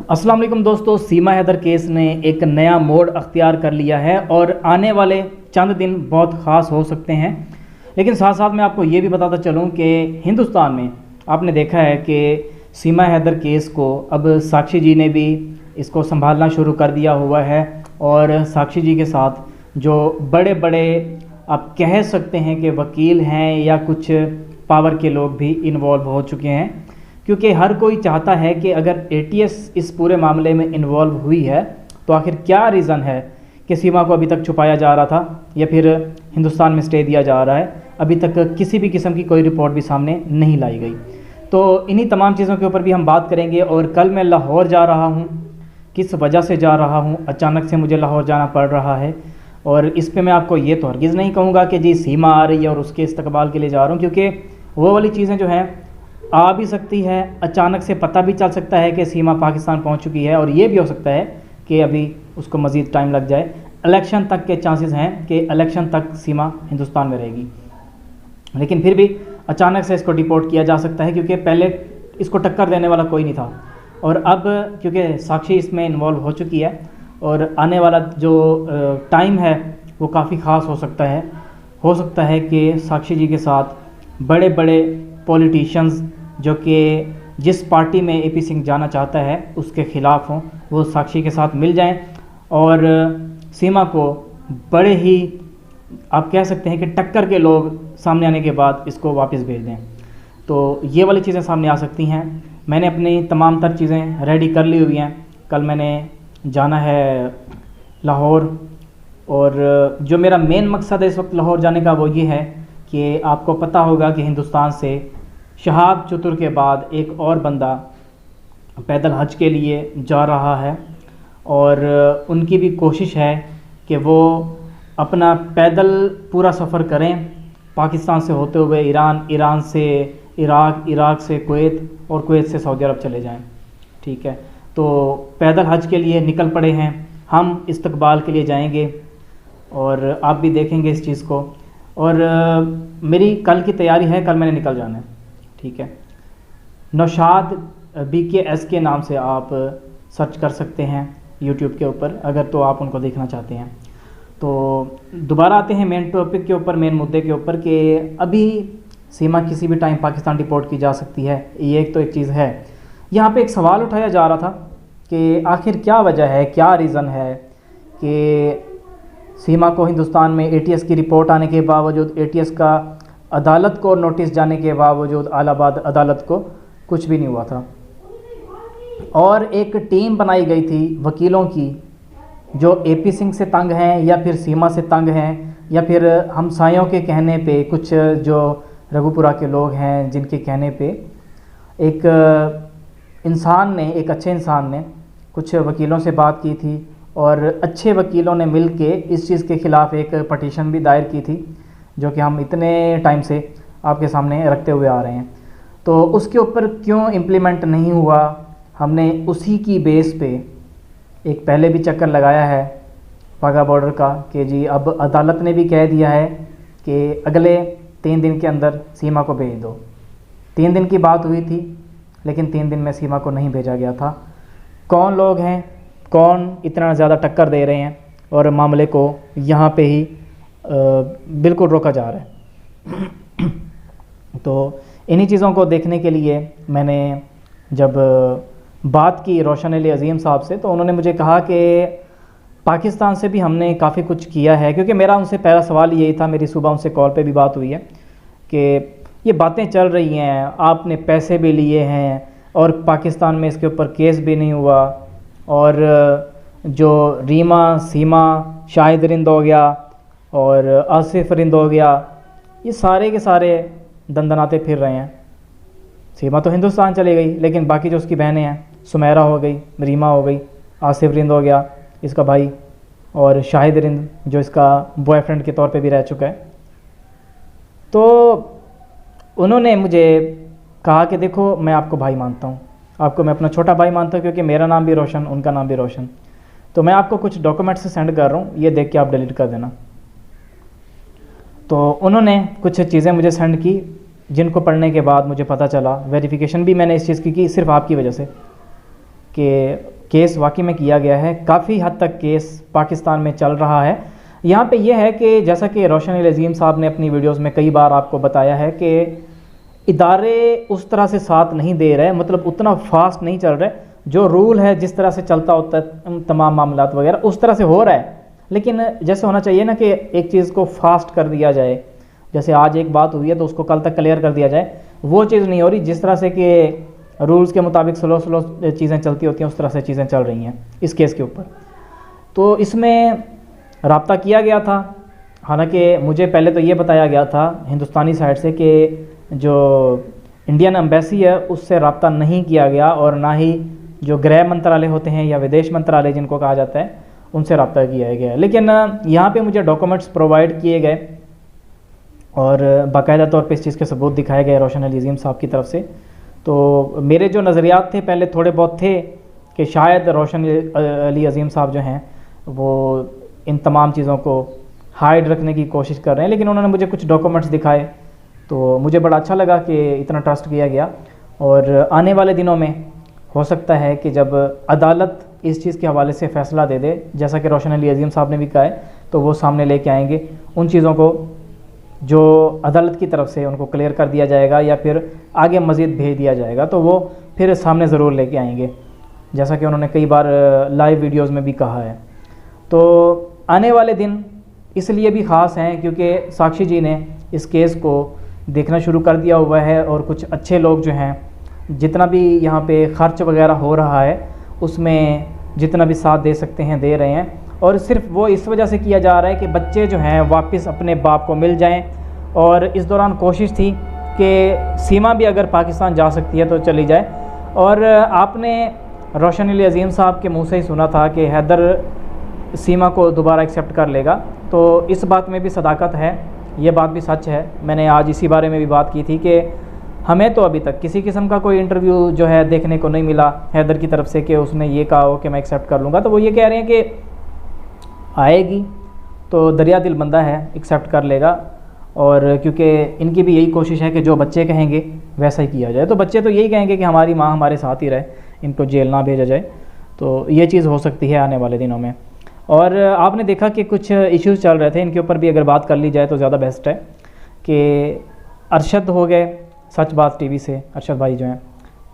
अस्सलाम वालेकुम दोस्तों, सीमा हैदर केस ने एक नया मोड़ अख्तियार कर लिया है और आने वाले चंद दिन बहुत ख़ास हो सकते हैं। लेकिन साथ साथ मैं आपको ये भी बताता चलूँ कि हिंदुस्तान में आपने देखा है कि सीमा हैदर केस को अब साक्षी जी ने भी इसको संभालना शुरू कर दिया हुआ है और साक्षी जी के साथ जो बड़े बड़े आप कह सकते हैं कि वकील हैं या कुछ पावर के लोग भी इन्वॉल्व हो चुके हैं, क्योंकि हर कोई चाहता है कि अगर एटीएस इस पूरे मामले में इन्वॉल्व हुई है तो आखिर क्या रीज़न है कि सीमा को अभी तक छुपाया जा रहा था या फिर हिंदुस्तान में स्टे दिया जा रहा है। अभी तक किसी भी किस्म की कोई रिपोर्ट भी सामने नहीं लाई गई। तो इन्हीं तमाम चीज़ों के ऊपर भी हम बात करेंगे। और कल मैं लाहौर जा रहा हूँ, किस वजह से जा रहा हूँ, अचानक से मुझे लाहौर जाना पड़ रहा है। और इस पे मैं आपको ये तो हरगिज़ नहीं कहूँगा कि जी सीमा आ रही है और उसके इस्तकबाल के लिए जा रहा हूँ, क्योंकि वो वाली चीज़ें जो हैं आ भी सकती है, अचानक से पता भी चल सकता है कि सीमा पाकिस्तान पहुंच चुकी है, और ये भी हो सकता है कि अभी उसको मज़ीद टाइम लग जाए। इलेक्शन तक के चांसेस हैं कि इलेक्शन तक सीमा हिंदुस्तान में रहेगी, लेकिन फिर भी अचानक से इसको डिपोर्ट किया जा सकता है, क्योंकि पहले इसको टक्कर देने वाला कोई नहीं था। और अब क्योंकि साक्षी इसमें इन्वॉल्व हो चुकी है और आने वाला जो टाइम है वो काफ़ी ख़ास हो सकता है। हो सकता है कि साक्षी जी के साथ बड़े बड़े पॉलिटिशियंस जो कि जिस पार्टी में एपी सिंह जाना चाहता है उसके ख़िलाफ़ हों, वो साक्षी के साथ मिल जाएं और सीमा को बड़े ही आप कह सकते हैं कि टक्कर के लोग सामने आने के बाद इसको वापस भेज दें। तो ये वाली चीज़ें सामने आ सकती हैं। मैंने अपनी तमाम तर चीज़ें रेडी कर ली हुई हैं। कल मैंने जाना है लाहौर, और जो मेरा मेन मकसद है इस वक्त लाहौर जाने का वो ये है कि आपको पता होगा कि हिंदुस्तान से शहाब चतुर के बाद एक और बंदा पैदल हज के लिए जा रहा है, और उनकी भी कोशिश है कि वो अपना पैदल पूरा सफ़र करें, पाकिस्तान से होते हुए ईरान, ईरान से इराक, इराक से कुवैत और कुवैत से सऊदी अरब चले जाएं। ठीक है, तो पैदल हज के लिए निकल पड़े हैं। हम इस्तकबाल के लिए जाएंगे और आप भी देखेंगे इस चीज़ को। और मेरी कल की तैयारी है, कल मैंने निकल जाना है। ठीक है, नौशाद BKS के नाम से आप सर्च कर सकते हैं यूट्यूब के ऊपर, अगर तो आप उनको देखना चाहते हैं। तो दोबारा आते हैं मेन टॉपिक के ऊपर, मेन मुद्दे के ऊपर, कि अभी सीमा किसी भी टाइम पाकिस्तान डिपोर्ट की जा सकती है। ये एक तो एक चीज़ है। यहाँ पे एक सवाल उठाया जा रहा था कि आखिर क्या वजह है, क्या रीज़न है कि सीमा को हिंदुस्तान में ATS की रिपोर्ट आने के बावजूद, ATS का अदालत को नोटिस जाने के बावजूद, इलाहाबाद अदालत को कुछ भी नहीं हुआ था। और एक टीम बनाई गई थी वकीलों की जो AP सिंह से तंग हैं या फिर सीमा से तंग हैं, या फिर हमसायों के कहने पे, कुछ जो रघुपुरा के लोग हैं जिनके कहने पे एक इंसान ने, एक अच्छे इंसान ने कुछ वकीलों से बात की थी, और अच्छे वकीलों ने मिल के इस चीज़ के ख़िलाफ़ एक पटिशन भी दायर की थी, जो कि हम इतने टाइम से आपके सामने रखते हुए आ रहे हैं। तो उसके ऊपर क्यों इम्प्लीमेंट नहीं हुआ, हमने उसी की बेस पे एक पहले भी चक्कर लगाया है वाघा बॉर्डर का कि जी अब अदालत ने भी कह दिया है कि अगले 3 दिन के अंदर सीमा को भेज दो। 3 दिन की बात हुई थी, लेकिन 3 दिन में सीमा को नहीं भेजा गया था। कौन लोग हैं, कौन इतना ज़्यादा टक्कर दे रहे हैं और मामले को यहाँ पे ही बिल्कुल रोका जा रहा है। तो इन्हीं चीज़ों को देखने के लिए मैंने जब बात की रोशन अली अज़ीम साहब से, तो उन्होंने मुझे कहा कि पाकिस्तान से भी हमने काफ़ी कुछ किया है, क्योंकि मेरा उनसे पहला सवाल यही था, मेरी सुबह उनसे कॉल पे भी बात हुई है कि ये बातें चल रही हैं, आपने पैसे भी लिए हैं और पाकिस्तान में इसके ऊपर केस भी नहीं हुआ, और जो रीमा, सीमा, शाहिद रिंद हो गया और आसिफ रिंद हो गया, ये सारे के सारे दंदनाते फिर रहे हैं। सीमा तो हिंदुस्तान चली गई, लेकिन बाकी जो उसकी बहनें हैं, सुमेरा हो गई, रीमा हो गई, आसिफ रिंद हो गया इसका भाई, और शाहिद रिंद जो इसका बॉयफ्रेंड के तौर पे भी रह चुका है। तो उन्होंने मुझे कहा कि देखो, मैं आपको भाई मानता हूँ, आपको मैं अपना छोटा भाई मानता हूँ, क्योंकि मेरा नाम भी रोशन, उनका नाम भी रोशन। तो मैं आपको कुछ डॉक्यूमेंट्स सेंड कर रहा हूँ, ये देख के आप डिलीट कर देना। तो उन्होंने कुछ चीज़ें मुझे सेंड की, जिनको पढ़ने के बाद मुझे पता चला, वेरिफिकेशन भी मैंने इस चीज़ की सिर्फ आपकी वजह से, कि केस वाकई में किया गया है। काफ़ी हद तक केस पाकिस्तान में चल रहा है। यहाँ पे ये है कि जैसा कि रोशन अजीम साहब ने अपनी वीडियोस में कई बार आपको बताया है कि इदारे उस तरह से साथ नहीं दे रहे, मतलब उतना फास्ट नहीं चल रहे। जो रूल है, जिस तरह से चलता होता है तमाम मामलात वगैरह, उस तरह से हो रहा है। लेकिन जैसे होना चाहिए ना कि एक चीज़ को फास्ट कर दिया जाए, जैसे आज एक बात हुई है तो उसको कल तक क्लियर कर दिया जाए, वो चीज़ नहीं हो रही। जिस तरह से कि रूल्स के मुताबिक स्लो स्लो चीज़ें चलती होती हैं, उस तरह से चीज़ें चल रही हैं इस केस के ऊपर। तो इसमें रब्ता किया गया था, हालांकि मुझे पहले तो ये बताया गया था हिंदुस्तानी साइड से कि जो इंडियन एम्बेसी है उससे रब्ता नहीं किया गया, और ना ही जो गृह मंत्रालय होते हैं या विदेश मंत्रालय जिनको कहा जाता है उनसे रब्ता किया गया। लेकिन यहाँ पे मुझे डॉक्यूमेंट्स प्रोवाइड किए गए और बाकायदा तौर पे इस चीज़ के सबूत दिखाए गए रोशन अजीम साहब की तरफ से। तो मेरे जो नज़रियात थे पहले थोड़े बहुत थे कि शायद रोशन अजीम साहब जो हैं वो इन तमाम चीज़ों को हाइड रखने की कोशिश कर रहे हैं, लेकिन उन्होंने मुझे कुछ डॉक्यूमेंट्स दिखाए तो मुझे बड़ा अच्छा लगा कि इतना ट्रस्ट किया गया। और आने वाले दिनों में हो सकता है कि जब अदालत इस चीज़ के हवाले से फ़ैसला दे दे, जैसा कि रोशन अजीम साहब ने भी कहा है, तो वो सामने लेके आएंगे उन चीज़ों को जो अदालत की तरफ से उनको क्लियर कर दिया जाएगा या फिर आगे मज़ीद भेज दिया जाएगा, तो वो फिर सामने ज़रूर लेके आएंगे, जैसा कि उन्होंने कई बार लाइव वीडियोज़ में भी कहा है। तो आने वाले दिन इसलिए भी ख़ास हैं क्योंकि साक्षी जी ने इस केस को देखना शुरू कर दिया हुआ है, और कुछ अच्छे लोग जो हैं, जितना भी यहाँ पे ख़र्च वगैरह हो रहा है उसमें जितना भी साथ दे सकते हैं दे रहे हैं। और सिर्फ वो इस वजह से किया जा रहा है कि बच्चे जो हैं वापस अपने बाप को मिल जाएं। और इस दौरान कोशिश थी कि सीमा भी अगर पाकिस्तान जा सकती है तो चली जाए। और आपने रोशन अजीम साहब के मुंह से ही सुना था कि हैदर सीमा को दोबारा एक्सेप्ट कर लेगा, तो इस बात में भी सदाकत है, ये बात भी सच है। मैंने आज इसी बारे में भी बात की थी कि हमें तो अभी तक किसी किस्म का कोई इंटरव्यू जो है देखने को नहीं मिला हैदर की तरफ से कि उसने ये कहा हो कि मैं एक्सेप्ट कर लूँगा। तो वो ये कह रहे हैं कि आएगी तो दरिया दिल बंदा है, एक्सेप्ट कर लेगा। और क्योंकि इनकी भी यही कोशिश है कि जो बच्चे कहेंगे वैसा ही किया जाए, तो बच्चे तो यही कहेंगे कि हमारी माँ हमारे साथ ही रहे, इनको जेल ना भेजा जाए। तो ये चीज़ हो सकती है आने वाले दिनों में। और आपने देखा कि कुछ इश्यूज़ चल रहे थे, इनके ऊपर भी अगर बात कर ली जाए तो ज़्यादा बेस्ट है कि अरशद हो गए सच बात टीवी से, अरशद भाई जो हैं,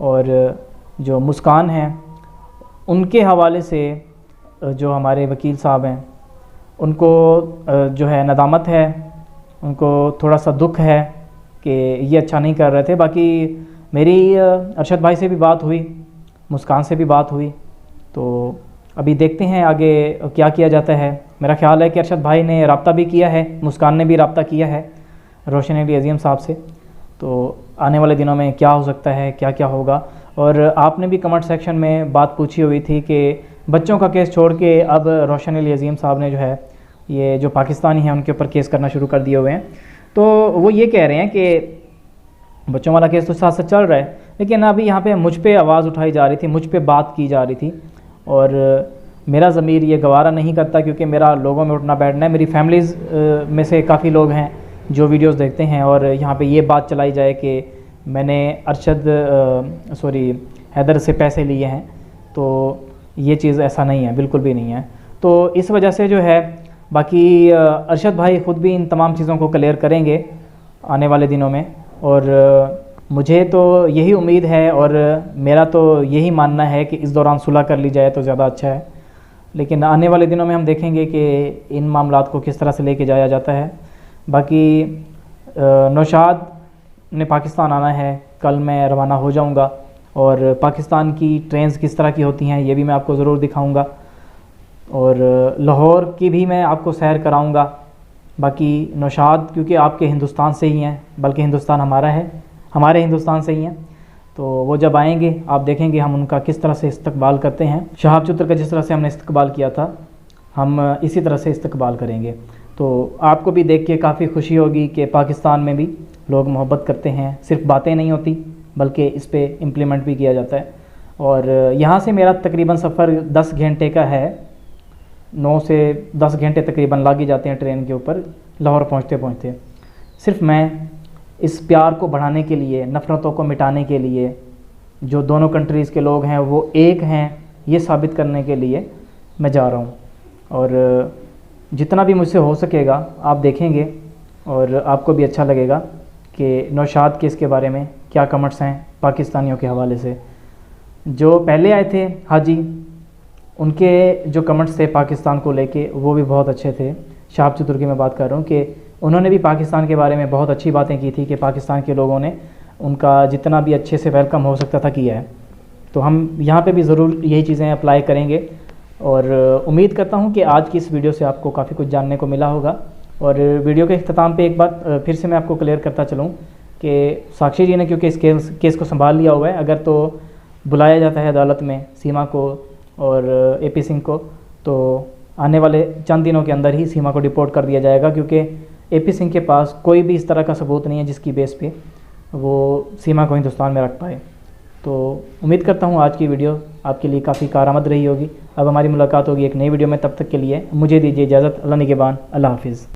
और जो मुस्कान हैं उनके हवाले से जो हमारे वकील साहब हैं उनको जो है नदामत है, उनको थोड़ा सा दुख है कि ये अच्छा नहीं कर रहे थे। बाकी मेरी अरशद भाई से भी बात हुई, मुस्कान से भी बात हुई, तो अभी देखते हैं आगे क्या किया जाता है। मेरा ख्याल है कि अरशद भाई ने रब्ता भी किया है, मुस्कान ने भी रब्ता किया है रोशन अजीम साहब से। तो आने वाले दिनों में क्या हो सकता है, क्या क्या होगा। और आपने भी कमेंट सेक्शन में बात पूछी हुई थी कि बच्चों का केस छोड़ के अब रोशन अजीम साहब ने जो है ये जो पाकिस्तानी हैं उनके ऊपर केस करना शुरू कर दिए हुए हैं। तो वो ये कह रहे हैं कि बच्चों वाला केस तो साथ साथ चल रहा है, लेकिन अभी यहाँ पे मुझ पे आवाज़ उठाई जा रही थी, मुझ पे बात की जा रही थी, और मेरा ज़मीर ये गवारा नहीं करता क्योंकि मेरा लोगों में उठना बैठना है। मेरी फैमिलीज़ में से काफ़ी लोग हैं जो वीडियोस देखते हैं, और यहाँ पे ये बात चलाई जाए कि मैंने हैदर से पैसे लिए हैं, तो ये चीज़ ऐसा नहीं है, बिल्कुल भी नहीं है। तो इस वजह से जो है, बाकी अरशद भाई ख़ुद भी इन तमाम चीज़ों को क्लियर करेंगे आने वाले दिनों में, और मुझे तो यही उम्मीद है और मेरा तो यही मानना है कि इस दौरान सुलह कर ली जाए तो ज़्यादा अच्छा है। लेकिन आने वाले दिनों में हम देखेंगे कि इन मामलात को किस तरह से लेके जाया जाता है। बाकी नौशाद ने पाकिस्तान आना है, कल मैं रवाना हो जाऊंगा, और पाकिस्तान की ट्रेन्स किस तरह की होती हैं ये भी मैं आपको ज़रूर दिखाऊंगा, और लाहौर की भी मैं आपको सैर कराऊंगा। बाकी नौशाद क्योंकि आपके हिंदुस्तान से ही हैं, बल्कि हिंदुस्तान हमारा है, हमारे हिंदुस्तान से ही हैं, तो वो जब आएंगे आप देखेंगे हम उनका किस तरह से इस्तकबाल करते हैं। शहाब चुतर का जिस तरह से हमने इस्तकबाल किया था, हम इसी तरह से इस्तकबाल करेंगे। तो आपको भी देख के काफ़ी खुशी होगी कि पाकिस्तान में भी लोग मोहब्बत करते हैं, सिर्फ बातें नहीं होती बल्कि इस पर इम्प्लीमेंट भी किया जाता है। और यहाँ से मेरा तकरीबन सफ़र 10 घंटे का है, 9 से 10 घंटे तकरीबन लग ही जाते हैं ट्रेन के ऊपर लाहौर पहुँचते पहुँचते। सिर्फ मैं इस प्यार को बढ़ाने के लिए, नफ़रतों को मिटाने के लिए, जो दोनों कंट्रीज़ के लोग हैं वो एक हैं, ये साबित करने के लिए मैं जा रहा हूँ। और जितना भी मुझसे हो सकेगा आप देखेंगे और आपको भी अच्छा लगेगा कि नौशाद केस के बारे में क्या कमेंट्स हैं पाकिस्तानियों के हवाले से। जो पहले आए थे हाजी, उनके जो कमेंट्स थे पाकिस्तान को लेके वो भी बहुत अच्छे थे। शाहाब चतुर्की की मैं बात कर रहा हूँ कि उन्होंने भी पाकिस्तान के बारे में बहुत अच्छी बातें की थी कि पाकिस्तान के लोगों ने उनका जितना भी अच्छे से वेलकम हो सकता था किया है। तो हम यहाँ पे भी ज़रूर यही चीज़ें अप्लाई करेंगे और उम्मीद करता हूँ कि आज की इस वीडियो से आपको काफ़ी कुछ जानने को मिला होगा। और वीडियो के इख्तिताम पे एक बात फिर से मैं आपको क्लियर करता चलूँ कि साक्षी जी ने क्योंकि इस केस को संभाल लिया हुआ है, अगर तो बुलाया जाता है अदालत में सीमा को और AP सिंह को, तो आने वाले चंद दिनों के अंदर ही सीमा को डिपोर्ट कर दिया जाएगा, क्योंकि AP सिंह के पास कोई भी इस तरह का सबूत नहीं है जिसकी बेस पे वो सीमा को हिंदुस्तान में रख पाए। तो उम्मीद करता हूँ आज की वीडियो आपके लिए काफ़ी कारआमद रही होगी। अब हमारी मुलाकात होगी एक नई वीडियो में, तब तक के लिए मुझे दीजिए इजाज़त। अल्लाह निगहबान, अल्लाह हाफिज़।